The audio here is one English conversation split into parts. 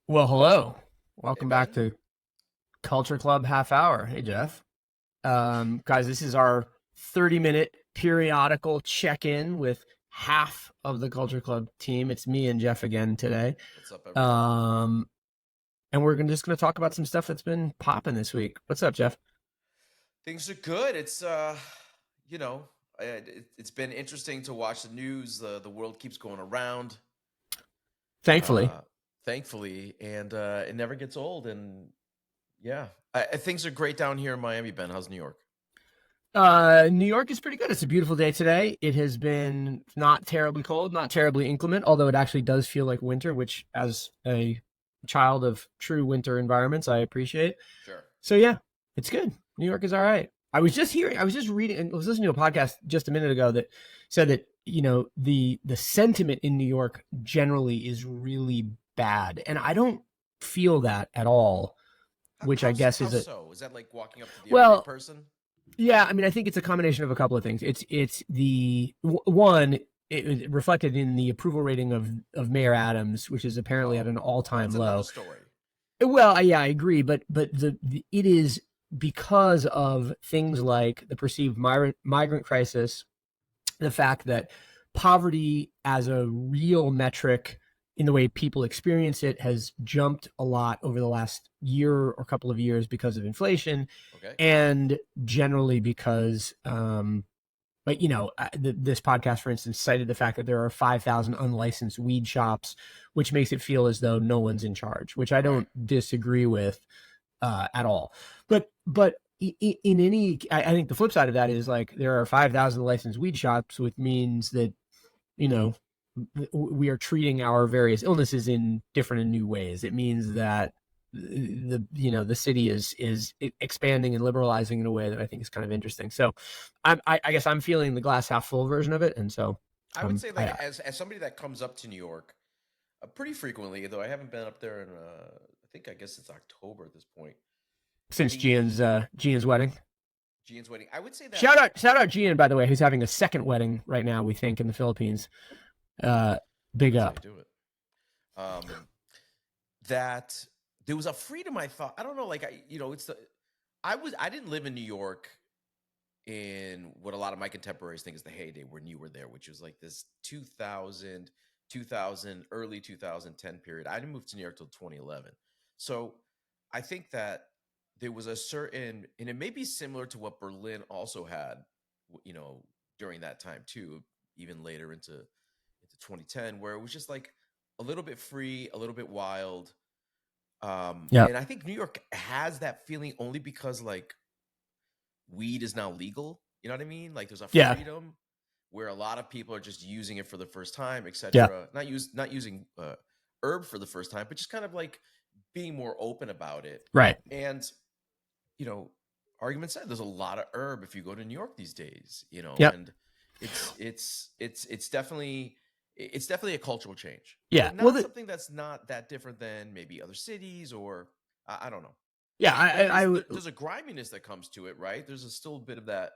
Well, hello. Hey Welcome back Ben. to Culture Club Half Hour. Hey, Jeff. Guys, this is our 30-minute periodical check-in with half of the Culture Club team. It's me and Jeff again today. What's up, everyone? Um, and we're just going to talk about some stuff that's been popping this week. What's up, Jeff? Things are good. You know, it's been interesting to watch the news. The world keeps going around, Thankfully. uh, thankfully, and it never gets old. And yeah, things are great down here in Miami. Ben, how's New York? New York is pretty good. It's a beautiful day today. It has been not terribly cold, not terribly inclement, although it actually does feel like winter, which, as a child of true winter environments, I appreciate. Sure. So yeah, it's good. New York is all right. I was just reading and was listening to a podcast just a minute ago that said that, the sentiment in New York generally is really bad. And I don't feel that at all, which I guess How is a so? Is that like walking up to the everyday well, person? yeah, I mean, I think it's a combination of a couple of things. It's one, it reflected in the approval rating of Mayor Adams, which is apparently at Oh, an all-time that's another low. story. Well, yeah, I agree, but it is because of things like the perceived migrant crisis, the fact that poverty as a real metric in the way people experience it has jumped a lot over the last year or couple of years because of inflation, Okay. and generally because but this podcast, for instance, cited the fact that there are 5,000 unlicensed weed shops, which makes it feel as though no one's in charge, which I Right. don't disagree with at all. But in any, I think the flip side of that is like there are 5,000 licensed weed shops, which means that you know we are treating our various illnesses in different and new ways. It means that the city is expanding and liberalizing in a way that I think is kind of interesting. So I guess I'm feeling the glass half full version of it, and so I would say, like, I as somebody that comes up to New York pretty frequently, though I haven't been up there in I guess it's October at this point. since The Gian's wedding. Gian's wedding. I would say that Shout out Gian, by the way, who's having a second wedding right now, we think, in the Philippines. Uh Big that's how you up. do it. Um, that there was a freedom I thought. I don't know, like it's the I didn't live in New York in what a lot of my contemporaries think is the heyday when you were there, which was like this 2000, early 2010 period. I didn't move to New York till 2011. So I think that there was a certain, and it may be similar to what Berlin also had, you know, during that time too, even later into 2010, where it was just like a little bit free, a little bit wild. Yeah. And I think New York has that feeling only because like weed is now legal. You know what I mean? Like there's a Yeah. freedom where a lot of people are just using it for the first time, Yeah. etc. Not using herb for the first time, but just kind of like being more open about it. Right. And you know, argument said there's a lot of herb if you go to New York these days. Yep. And it's definitely a cultural change, Yeah. but Well, not something that's not that different than maybe other cities or I don't know. yeah. There I is would. there's a griminess that comes to it, right? There's still a bit of that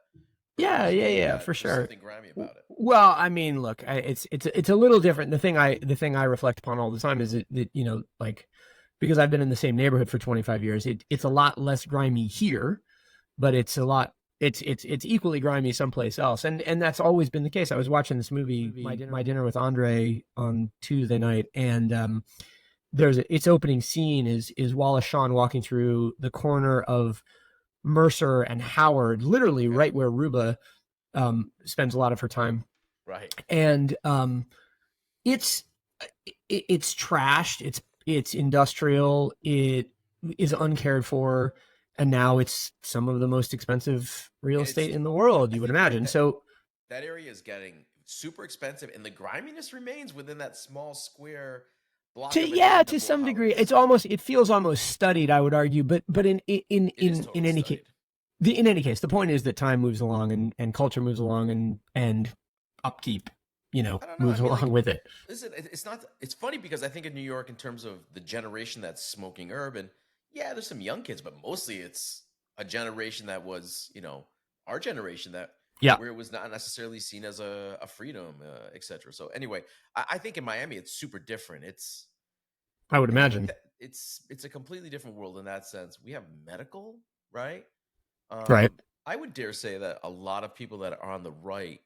Yeah. Yeah. urgency Yeah. that For there's sure. something grimy about it. Well, I mean, look, it's a little different. The thing I reflect upon all the time is that like because I've been in the same neighborhood for 25 years, it's a lot less grimy here, but it's equally grimy someplace else, and that's always been the case. I was watching this movie, My Dinner with Andre, on Tuesday night, and its opening scene is Wallace Shawn walking through the corner of Mercer and Howard, literally Okay. right where Ruba spends a lot of her time, Right. and it's it's trashed. It's industrial. It is uncared for, and now it's some of the most expensive real estate It's in the world, I you would think that imagine. So that area is getting super expensive, and the griminess remains within that small square block of a to number of some degree, houses. it feels almost studied, I would argue. But It is in totally any case, studied. the point is that time moves along, and culture moves along, and upkeep, I don't know. I moves mean, along like, with it. listen, it's not. It's funny because I think in New York, in terms of the generation that's smoking herb, and yeah, there's some young kids, but mostly it's a generation that was, our generation that Yeah, where it was not necessarily seen as a freedom, etc. So anyway, I think in Miami it's super different. I would I think imagine. it's a completely different world in that sense. We have medical, right? Right. I would dare say that a lot of people that are on the right,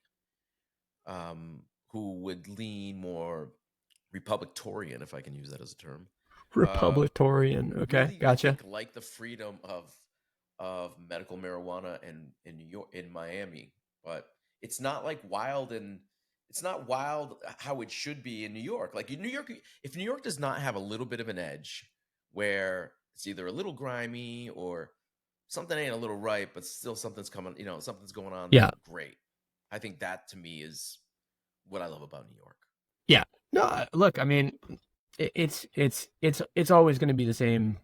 um, who would lean more Republictorian, if I can use that as a term, uh, Republictorian. Okay. really, I Gotcha. think, like the freedom of medical marijuana in New York, in Miami, but it's not like wild, and it's not wild how it should be in New York. Like in New York, if New York does not have a little bit of an edge, where it's either a little grimy or something ain't a little right, but still something's coming, something's going on Yeah. there. Great. I think that to me is what I love about New York. Yeah. No, look, I mean, it's always going to be the same,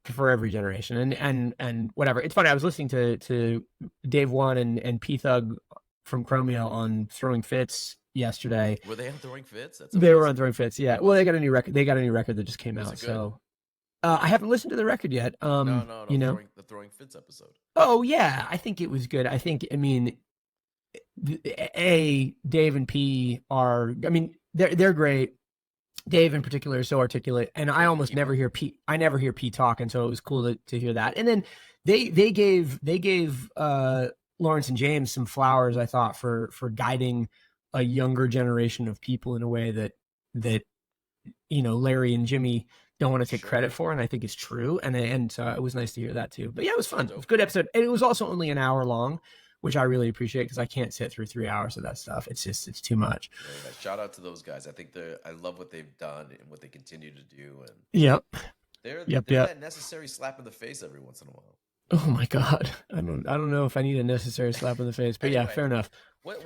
for every generation, and whatever. It's funny. I was listening to Dave One and P Thug from Chromeo on Throwing Fits yesterday. Were they on Throwing Fits? That's They were amazing. on Throwing Fits. Yeah. Well, they got a new record. They got a new record that just came Was out. it good? So I haven't listened to the record yet. No, no, no. The Throwing Fits episode. Oh yeah, I think it was good. I mean, Dave and P are. I mean, they're great. Dave in particular is so articulate, and I almost never hear P. I never hear P talking, so it was cool to hear that. And then they gave Lawrence and James some flowers, I thought, for guiding a younger generation of people in a way that Larry and Jimmy don't want to take credit for, and I think it's true. And so it was nice to hear that too. But yeah, it was fun. It was a good episode, and it was also only an hour long, which I really appreciate because I can't sit through 3 hours of that stuff. It's too much. Yeah, shout out to those guys. I think I love what they've done and what they continue to do. And yep, they're that necessary slap in the face every once in a while. Oh my God, I don't know if I need a necessary slap in the face, but anyway, yeah, fair enough.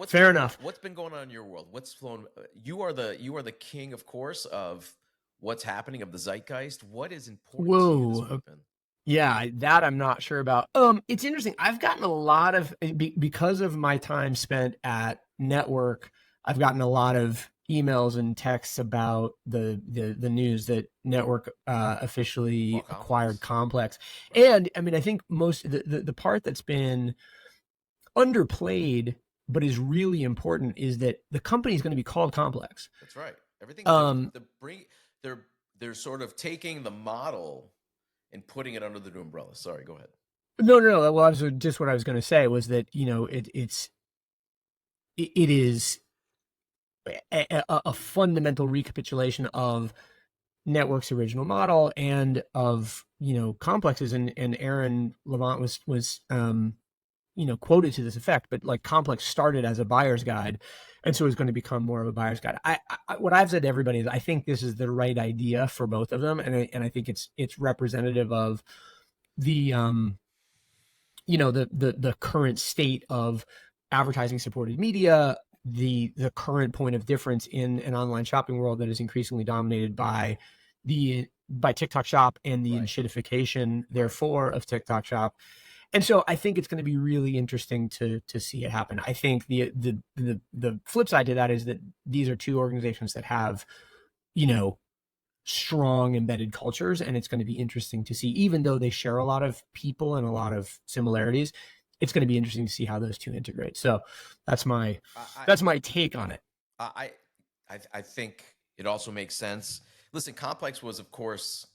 Fair enough. What's been going on in your world? What's flown? You are the king, of course, of what's happening, of the zeitgeist. What is important to you this weekend? Yeah, that I'm not sure about. It's interesting. I've gotten a lot of because of my time spent at Network. I've gotten a lot of emails and texts about the news that Network officially acquired Complex. And I mean, I think most the part that's been underplayed but is really important is that the company is going to be called Complex. That's right. Everything they're sort of taking the model and putting it under the new umbrella. Sorry, go ahead. No. Well, just what I was going to say was that it is a fundamental recapitulation of Network's original model and of Complexes, and Aaron Levant was quoted to this effect. But like Complex started as a buyer's guide, and so it's going to become more of a buyer's guide. What I've said to everybody is I think this is the right idea for both of them, and I think it's representative of the the current state of advertising supported media, the current point of difference in an online shopping world that is increasingly dominated by TikTok Shop and the enshittification, therefore, of TikTok Shop. And so I think it's going to be really interesting to see it happen. I think the flip side to that is that these are two organizations that have, strong embedded cultures, and it's going to be interesting to see, even though they share a lot of people and a lot of similarities, it's going to be interesting to see how those two integrate. So that's my take on it. I think it also makes sense. Listen, Complex was, of course,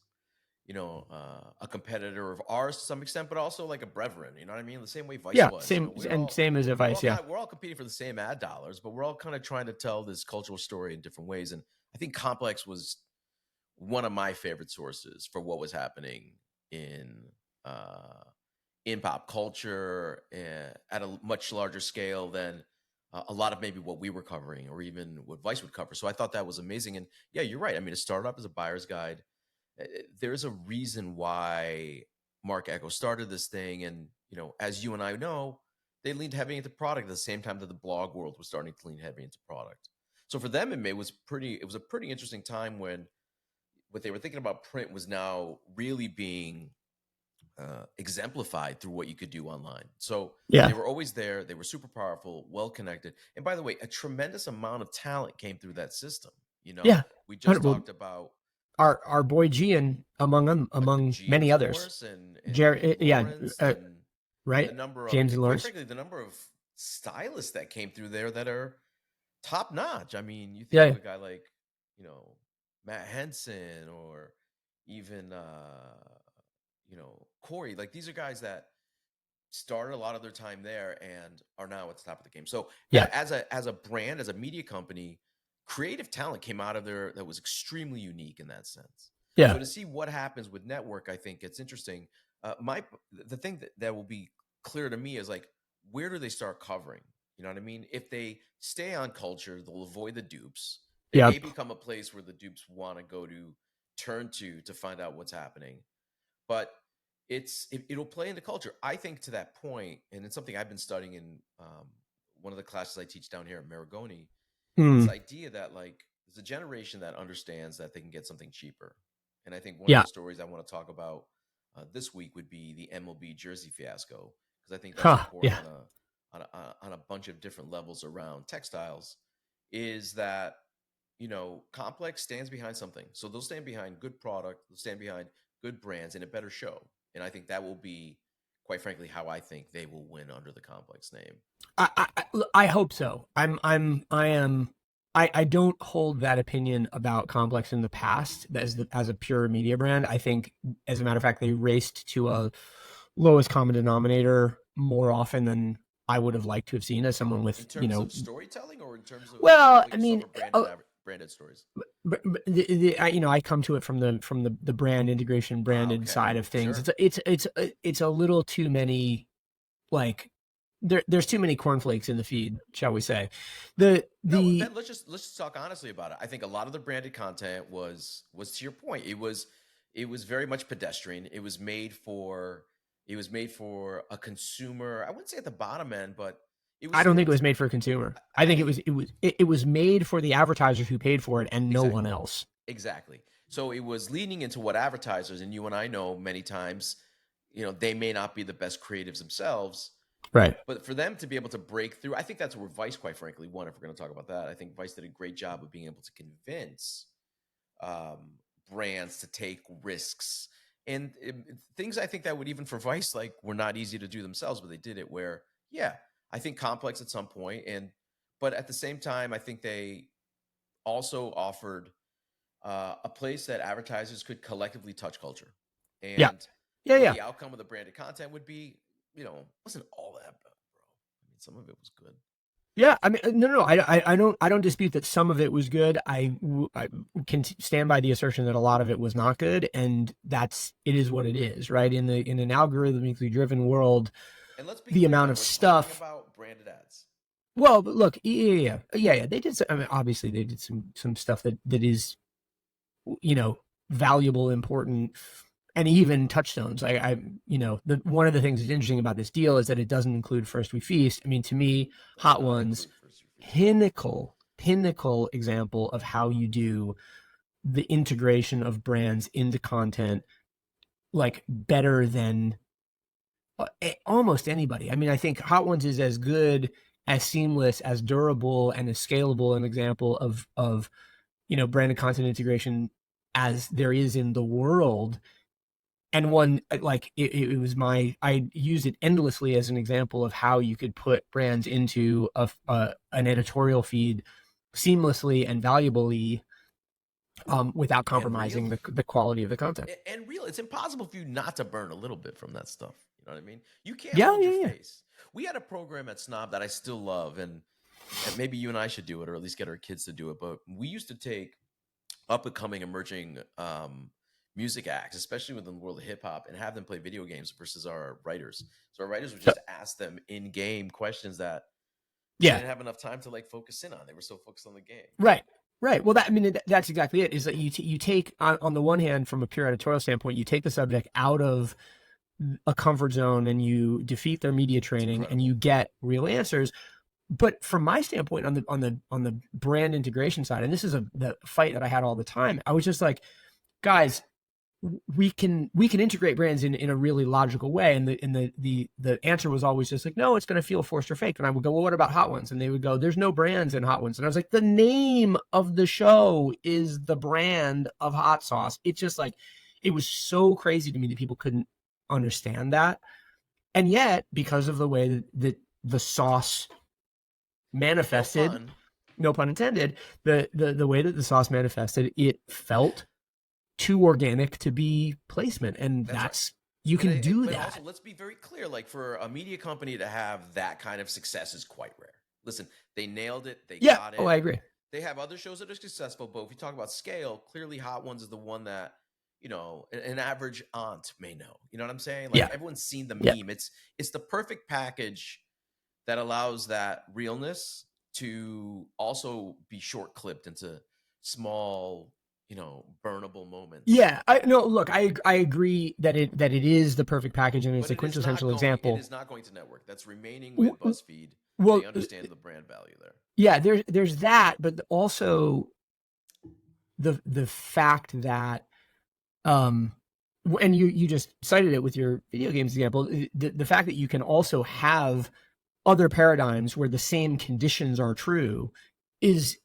a competitor of ours to some extent, but also like a brethren. You know what I mean? The same way Vice was. Same as Vice. Yeah, we're all competing for the same ad dollars, but we're all kind of trying to tell this cultural story in different ways. And I think Complex was one of my favorite sources for what was happening in pop culture at a much larger scale than a lot of maybe what we were covering or even what Vice would cover. So I thought that was amazing. And yeah, you're right. I mean, it started up as a buyer's guide. There's a reason why Mark Echo started this thing. And, as you and I know, they leaned heavy into product at the same time that the blog world was starting to lean heavy into product. So for them, it was a pretty interesting time when what they were thinking about print was now really being exemplified through what you could do online. So they were always there. They were super powerful, well connected. And by the way, a tremendous amount of talent came through that system. We just talked about our boy Gian among many others. Jerry, right. The number of, James and Lawrence. Frankly, the number of stylists that came through there that are top notch. I mean, you think of a guy like, Matt Henson or even Corey. Like these are guys that started a lot of their time there and are now at the top of the game. So Yeah. as a brand, as a media company, creative talent came out of there that was extremely unique in that sense. Yeah. So to see what happens with network, I think it's interesting. The thing that will be clear to me is like, where do they start covering? You know what I mean? If they stay on culture, they'll avoid the dupes. They Yeah. may become a place where the dupes want to go to turn to find out what's happening. But it'll play into culture. I think to that point, and it's something I've been studying in one of the classes I teach down here at Maragoni. This Mm. idea that like there's a generation that understands that they can get something cheaper, and I think one of Yeah. the stories I want to talk about this week would be the MLB jersey fiasco, because I think that's Huh. important Yeah. on a bunch of different levels around textiles. Is that Complex stands behind something, so they'll stand behind good product, they'll stand behind good brands, and a better show. And I think that will be, quite frankly, how I think they will win under the Complex name. I hope so. I don't hold that opinion about Complex in the past as a pure media brand. I think, as a matter of fact, they raced to a lowest common denominator more often than I would have liked to have seen as someone with, In terms of storytelling, or in terms of well, what I you saw mean, for branded stories. I come to it from the brand integration, branded Okay, side of things. sure. It's a little too many, like, there's too many cornflakes in the feed, shall we say? No, The Ben, let's just talk honestly about it. I think a lot of the branded content was to your point. It was very much pedestrian. It was made for a consumer. I wouldn't say at the bottom end, but it I was don't think it meant was to. made for a consumer. I think it was made for the advertisers who paid for it and no one Exactly. else. Exactly. So it was leaning into what advertisers, and you and I know many times, they may not be the best creatives themselves, Right. but for them to be able to break through, I think that's where Vice, quite frankly, won. If we're going to talk about that, I think Vice did a great job of being able to convince um, brands to take risks and things. I think that would, even for Vice, like, were not easy to do themselves, but they did it. Where, yeah, I think Complex at some point, but at the same time, I think they also offered a place that advertisers could collectively touch culture. Yeah. And Yeah. what Yeah. the outcome of the branded content would be, wasn't all that bad, bro. I mean, some of it was good. Yeah, I mean, no, I don't dispute that some of it was good. I can stand by the assertion that a lot of it was not good, and it is what it is, right? In an algorithmically driven world, And let's be the clear, amount Ben, of we're talking stuff. about branded ads. Well, but look, yeah. They did. I mean, obviously, they did some stuff that is, you know, valuable, important, and even touchstones. One of the things that's interesting about this deal is that it doesn't include First We Feast. I mean, to me, Does Hot not Ones, include first feast. pinnacle example of how you do the integration of brands into content, like, better than almost anybody. I mean, I think Hot Ones is as good, as seamless, as durable, and as scalable an example of branded content integration as there is in the world. And one, like, it was I used it endlessly as an example of how you could put brands into an editorial feed seamlessly and valuably, without And real. compromising the quality of the content. And real. It's impossible for you not to burn a little bit from that stuff. You know what I mean? You can't Yeah, hold your yeah. face. We had a program at Snob that I still love, and maybe you and I should do it, or at least get our kids to do it. But we used to take up and coming emerging music acts, especially within the world of hip hop, and have them play video games versus our writers. So our writers would So, just ask them in game questions that they yeah, didn't have enough time to like focus in on. They were so focused on the game. right, right. Well, that's exactly it. Is that you take, on the one hand, from a pure editorial standpoint, you take the subject out of a comfort zone and you defeat their media It's training and incredible. you get real answers. But from my standpoint, on the brand integration side, and this is the fight that I had all the time, I was just like, guys, we can integrate brands in a really logical way, and the answer was always just like, no, it's going to feel forced or fake. And I would go, well, what about Hot Ones? And they would go, there's no brands in Hot Ones. And I was like, the name of the show is the brand of hot sauce. It's just like, it was so crazy to me that people couldn't understand that. And yet, because of the way that the sauce No manifested, pun. no pun intended, the way that the sauce manifested, it felt too organic to be placement, and That's right. you And can do but that. also, let's be very clear. Like, for a media company to have that kind of success is quite rare. Listen, they nailed it. They Yeah. got Oh, it. I agree. They have other shows that are successful, but if you talk about scale, clearly Hot Ones is the one that, an average aunt may know. You know what I'm saying? Like, Yeah. everyone's seen the Yeah. meme. It's the perfect package that allows that realness to also be short clipped into small, burnable moments. Yeah. I no look, I agree that it is the perfect package, and it's But a quintessential it example. is not going to network. That's remaining with BuzzFeed. Well, They understand the brand value there. yeah, there's that, but also the fact that um and you just cited it with your video games example, the fact that you can also have other paradigms where the same conditions are true is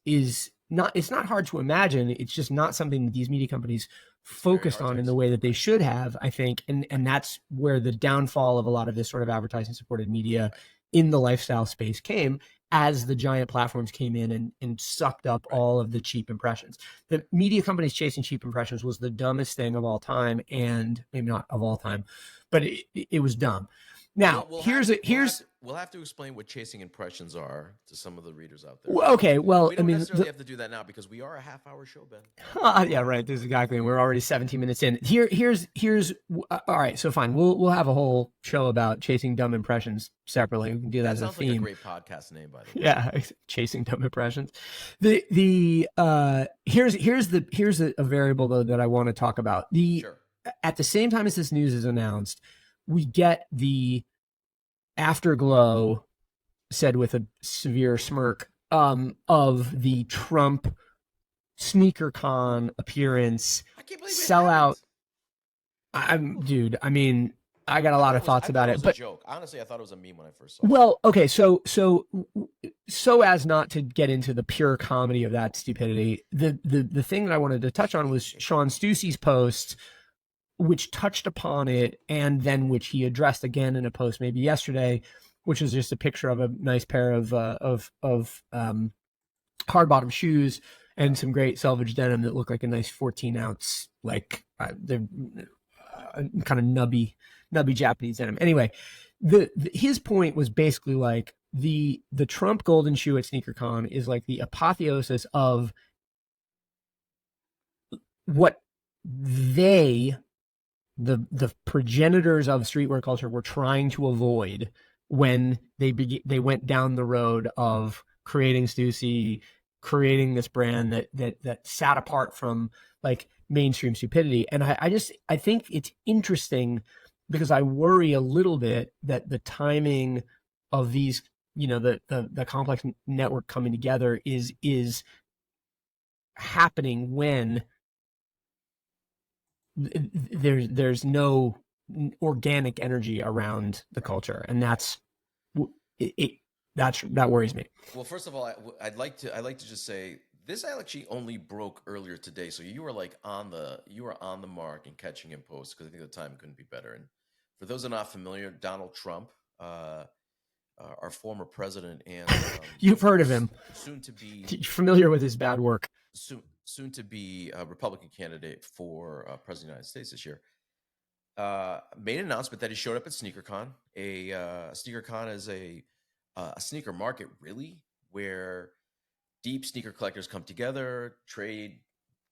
not, it's not hard to imagine. It's just not something that these media companies It's very focused hard to on in the way that they should have, I think. And that's where the downfall of a lot of this sort of advertising supported media in the lifestyle space came, as the giant platforms came in and sucked up all of the cheap impressions. The media companies chasing cheap impressions was the dumbest thing of all time, and maybe not of all time, but it was dumb. Now, we'll have to explain what chasing impressions are to some of the readers out there. Okay, well, We don't necessarily have to do that now because we are a half-hour show, Ben. Yeah, right. This is exactly. We're already 17 minutes in. Here's all right. So fine, we'll have a whole show about chasing dumb impressions separately. We can do that as a sounds theme. like a great podcast name, by the way. Yeah, chasing dumb impressions. Here's a variable though that I want to talk about. Sure. At the same time as this news is announced, we get the afterglow, said with a severe smirk, of the Trump SneakerCon appearance. I can't believe sellout. Dude, I mean, I got a lot of thoughts about it, but a joke. Honestly, I thought it was a meme when I first saw it. Well, okay, so as not to get into the pure comedy of that stupidity, the thing that I wanted to touch on was Sean Stussey's post, which touched upon it, and then which he addressed again in a post maybe yesterday, which was just a picture of a nice pair of hard bottom shoes and some great selvage denim that look like a nice 14-ounce, like they're kind of nubby Japanese denim. Anyway, his point was basically like the Trump golden shoe at SneakerCon is like the apotheosis of what the progenitors of streetwear culture were trying to avoid when they went down the road of creating Stussy, creating this brand that sat apart from like mainstream stupidity. And I think it's interesting because I worry a little bit that the timing of these, the complex network coming together is happening when there's no organic energy around the culture, and that worries me. Well, first of all, I'd like to just say this actually only broke earlier today, so you were like on the mark and catching in post, because I think the time couldn't be better. And for those who are not familiar, Donald Trump, our former president, and you've heard of him, soon to be familiar with his bad work. Soon to be a Republican candidate for president of the United States this year, made an announcement that he showed up at SneakerCon. SneakerCon is a sneaker market, really, where deep sneaker collectors come together, trade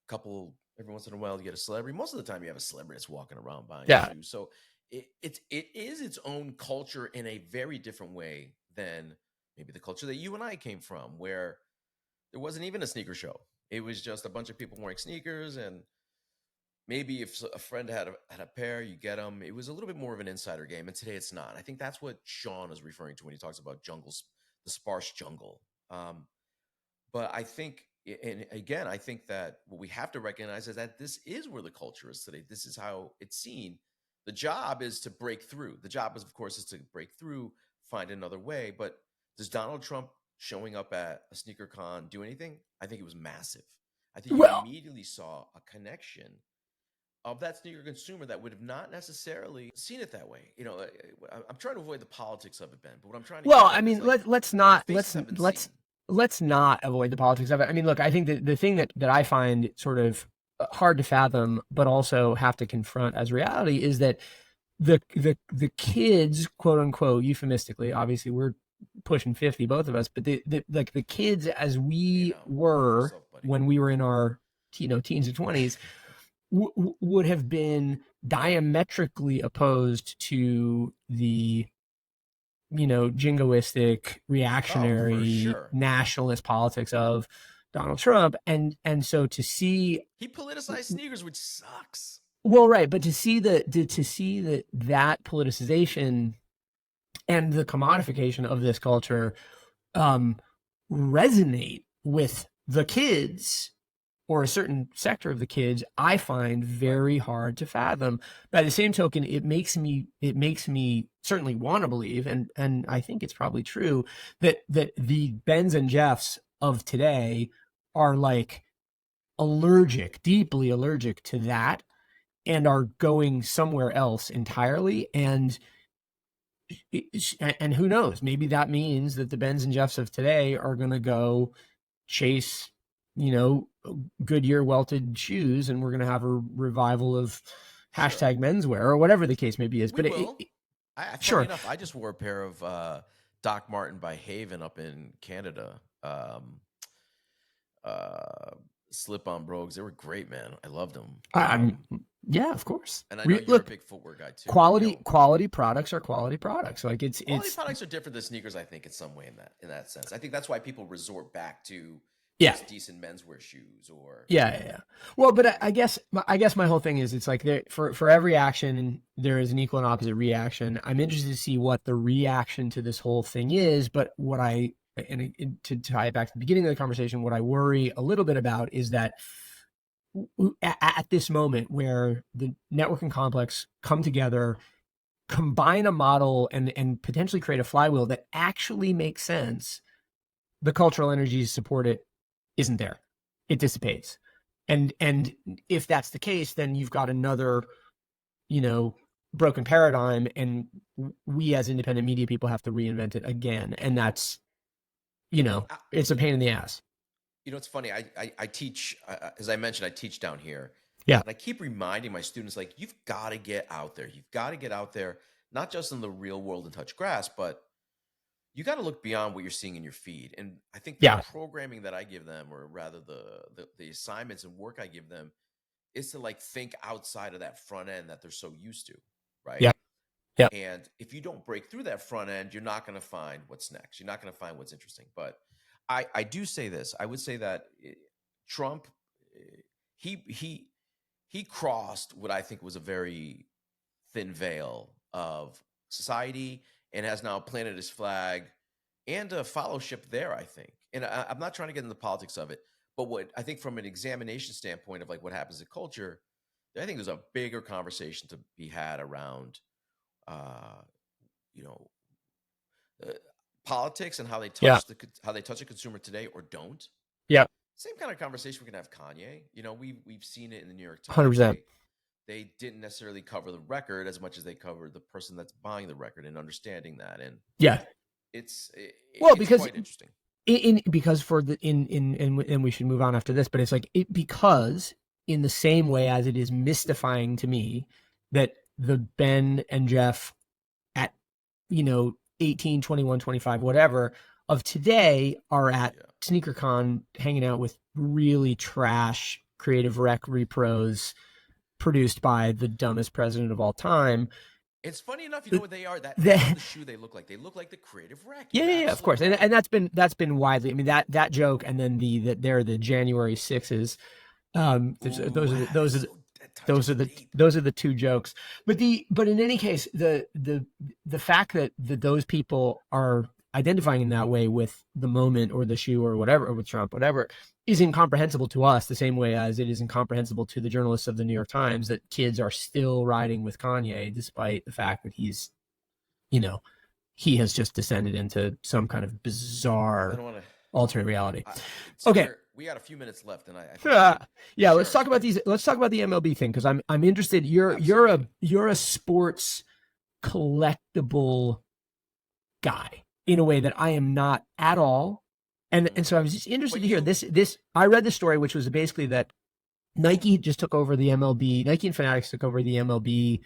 couple every once in a while. You get a celebrity. Most of the time, you have a celebrity that's walking around buying shoes. So it is its own culture in a very different way than maybe the culture that you and I came from, where there wasn't even a sneaker show. It was just a bunch of people wearing sneakers, and maybe if a friend had a pair, you get them. It was a little bit more of an insider game, and today it's not. I think that's what Sean is referring to when he talks about jungles, the sparse jungle. But I think, and again, I think that what we have to recognize is that this is where the culture is today. This is how it's seen. The job is to break through. The job is, of course, to break through, find another way. But does Donald Trump showing up at a SneakerCon do anything? I think it was massive. I think you immediately saw a connection of that sneaker consumer that would have not necessarily seen it that way. I'm trying to avoid the politics of it, Ben. But what I'm trying to let's not avoid the politics of it. I mean, look, I think the thing that I find sort of hard to fathom, but also have to confront as reality is that the kids, quote unquote, euphemistically, obviously we're pushing 50, both of us, but like the kids as we were yourself, buddy. when we were in our teens and 20s would have been diametrically opposed to the jingoistic, reactionary, sure. nationalist politics of Donald Trump, and so to see he politicized sneakers, which sucks. Well, right, but to see that politicization and the commodification of this culture resonate with the kids or a certain sector of the kids, I find very hard to fathom. By the same token, it makes me certainly want to believe, and I think it's probably true, that the Bens and Jeffs of today are like deeply allergic to that, and are going somewhere else entirely. And who knows, maybe that means that the Bens and Jeffs of today are going to go chase, Goodyear welted shoes, and we're going to have a revival of hashtag menswear or whatever the case may be. Funny enough, I just wore a pair of Doc Marten by Haven up in Canada. Slip-on brogues. They were great, man. I loved them. Yeah, of course. And I know you're a big footwear guy too. Quality products are quality products. Like quality products are different than sneakers, I think, in some way in that sense. I think that's why people resort back to just decent menswear shoes or yeah. Well, but I guess my whole thing is, it's like for every action there is an equal and opposite reaction. I'm interested to see what the reaction to this whole thing is, but to tie it back to the beginning of the conversation, what I worry a little bit about is that at this moment where the network and complex come together, combine a model and potentially create a flywheel that actually makes sense, the cultural energies support it isn't there. It dissipates. And if that's the case, then you've got another, broken paradigm, and we as independent media people have to reinvent it again. And that's, it's a pain in the ass. It's funny. I teach, as I mentioned, I teach down here. Yeah. And I keep reminding my students, like, you've got to get out there. You've got to get out there, not just in the real world and touch grass, but you got to look beyond what you're seeing in your feed. And I think the programming that I give them, or rather the assignments and work I give them, is to like think outside of that front end that they're so used to. Right. Yeah. Yeah. And if you don't break through that front end, you're not going to find what's next. You're not going to find what's interesting. But I do say this. I would say that Trump, he crossed what I think was a very thin veil of society, and has now planted his flag and a fellowship there, I think. And I'm not trying to get into the politics of it, but what I think from an examination standpoint of like what happens in culture, I think there's a bigger conversation to be had around, politics and how they touch how they touch a consumer today or don't. Yeah. Same kind of conversation we can have Kanye. We've seen it in the New York Times. 100%. They didn't necessarily cover the record as much as they covered the person that's buying the record and understanding that. And it's because quite interesting. And we should move on after this, but it's like because in the same way as it is mystifying to me that the Ben and Jeff at 18, 21, 25, whatever of today are at SneakerCon hanging out with really trash creative rec repros produced by the dumbest president of all time. It's funny enough, you know what they are? That's the shoe they look like. They look like the creative wreck. Yeah, of course. And that's been widely. I mean, that joke, and then they're the January 6s. Those are the two jokes. But in any case, the fact that those people are identifying in that way with the moment or the shoe or whatever, or with Trump, whatever, is incomprehensible to us, the same way as it is incomprehensible to the journalists of the New York Times that kids are still riding with Kanye, despite the fact that he's, he has just descended into some kind of bizarre alternate reality. Okay. We got a few minutes left, and let's talk about these. Let's talk about the MLB thing, because I'm interested. You're a sports collectible guy in a way that I am not at all, and so I was just interested to hear this. I read the story, which was basically that Nike just took over the MLB. Nike and Fanatics took over the MLB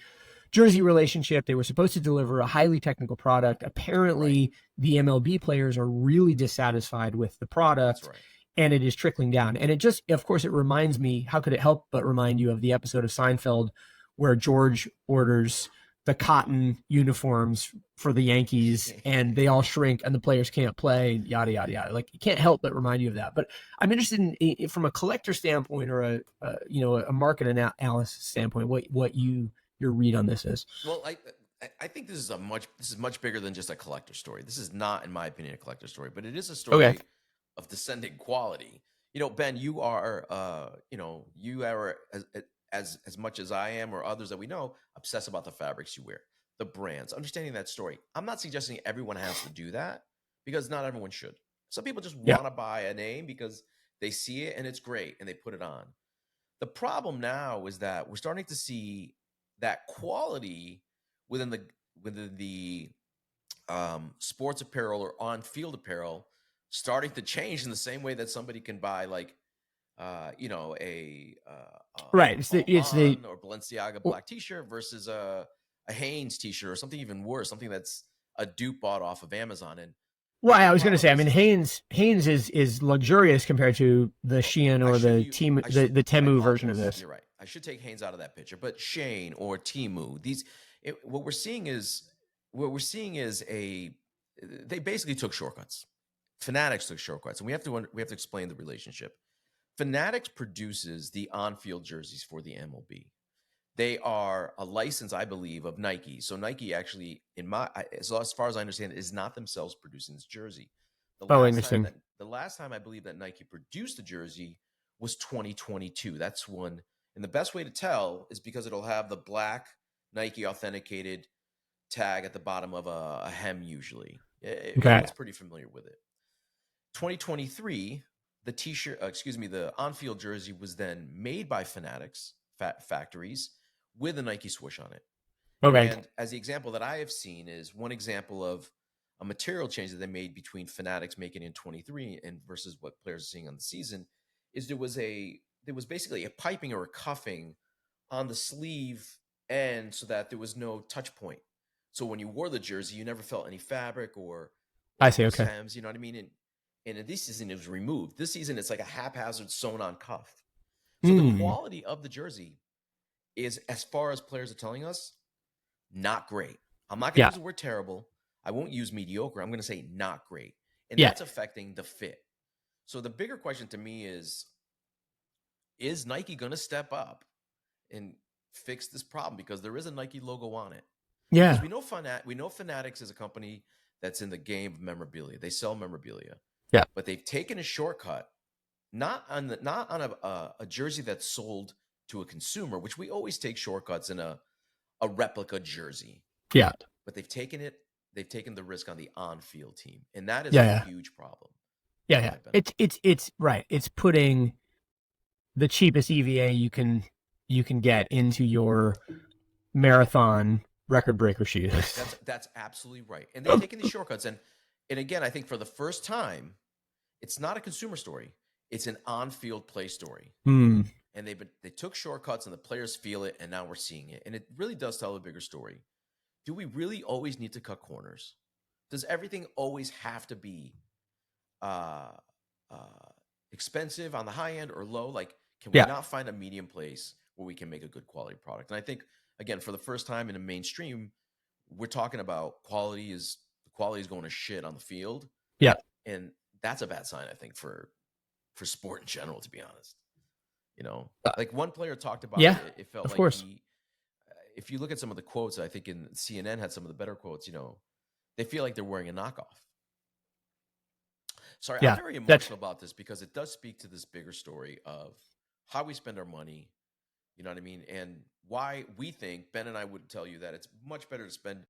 jersey relationship. They were supposed to deliver a highly technical product. Right. Apparently, the MLB players are really dissatisfied with the That's product, right. and it is trickling down. And it just, of course, it reminds me, how could it help but remind you of the episode of Seinfeld where George orders the cotton uniforms for the Yankees and they all shrink and the players can't play, yada, yada, yada. Like, it can't help but remind you of that. But I'm interested in from a collector standpoint or a market analysis standpoint, what your read on this is. Well, I think this is much bigger than just a collector story. This is not, in my opinion, a collector story, but it is a Okay. story of descending quality. Ben, you are you are as much as I am or others that we know obsessed about the fabrics you wear, the brands, understanding that story. I'm not suggesting everyone has to do that because not everyone should. Some people just Yeah. want to buy a name because they see it and it's great and they put it on. The problem now is that we're starting to see that quality within the sports apparel or on field apparel starting to change in the same way that somebody can buy like Right. a It's the Balmain or Balenciaga black T-shirt versus a Hanes T-shirt or something even worse, something that's a dupe bought off of Amazon. And I well, think I was part going to of say, I this mean, is just Hanes is luxurious compared to the Shein I or should the you team I should the I Temu version of apologize. this. You're right. I should take Hanes out of that picture. But Shane or Timu, what we're seeing is a they basically took shortcuts. Fanatics took shortcuts, and we have to explain the relationship. Fanatics produces the on-field jerseys for the MLB. They are a license, I believe, of Nike. So Nike actually, as far as I understand, is not themselves producing this jersey. Oh, interesting. The last time I believe that Nike produced a jersey was 2022. That's one, and the best way to tell is because it'll have the black Nike authenticated tag at the bottom of a hem. Usually, Okay. everyone's pretty familiar with it. 2023, the t-shirt, the on-field jersey was then made by Fanatics factories with a Nike swoosh on it. Okay. And as the example that I have seen is one example of a material change that they made between Fanatics making in 23 and versus what players are seeing on the season is there was basically a piping or a cuffing on the sleeve end so that there was no touch point. So when you wore the jersey, you never felt any fabric I or see. loose Okay. hems. You know what I mean? And in this season, it was removed. This season, it's like a haphazard sewn on cuff. So the Hmm. quality of the jersey is, as far as players are telling us, not great. I'm not going to Yeah. use the word terrible. I won't use mediocre. I'm going to say not great. And Yeah. that's affecting the fit. So the bigger question to me is Nike going to step up and fix this problem? Because there is a Nike logo on it. Because Yeah. we know Fanatics is a company that's in the game of memorabilia. They sell memorabilia. Yeah. But they've taken a shortcut, not on a jersey that's sold to a consumer, which we always take shortcuts in a replica jersey. Yeah. But they've taken the risk on the on-field team, and that is Yeah. a Yeah. huge problem. Yeah. Go Yeah. ahead, Ben. It's right. It's putting the cheapest EVA you can get into your marathon record breaker shoes. That's absolutely right. And they've taken these shortcuts, and again, I think for the first time, it's not a consumer story; it's an on-field play story. Hmm. And they took shortcuts, and the players feel it, and now we're seeing it, and it really does tell a bigger story. Do we really always need to cut corners? Does everything always have to be uh, uh, expensive on the high end or low? Like, can we Yeah. not find a medium place where we can make a good quality product? And I think, again, for the first time in the mainstream, we're talking about quality is going to shit on the field, Yeah. and that's a bad sign, I think, for sport in general. To be honest, like one player talked about Yeah. it. It felt Of like course. if you look at some of the quotes, I think in CNN had some of the better quotes. They feel like they're wearing a knockoff. Sorry, I'm Yeah. very That's emotional about this because it does speak to this bigger story of how we spend our money. You know what I mean? And why we think Ben and I would tell you that it's much better to spend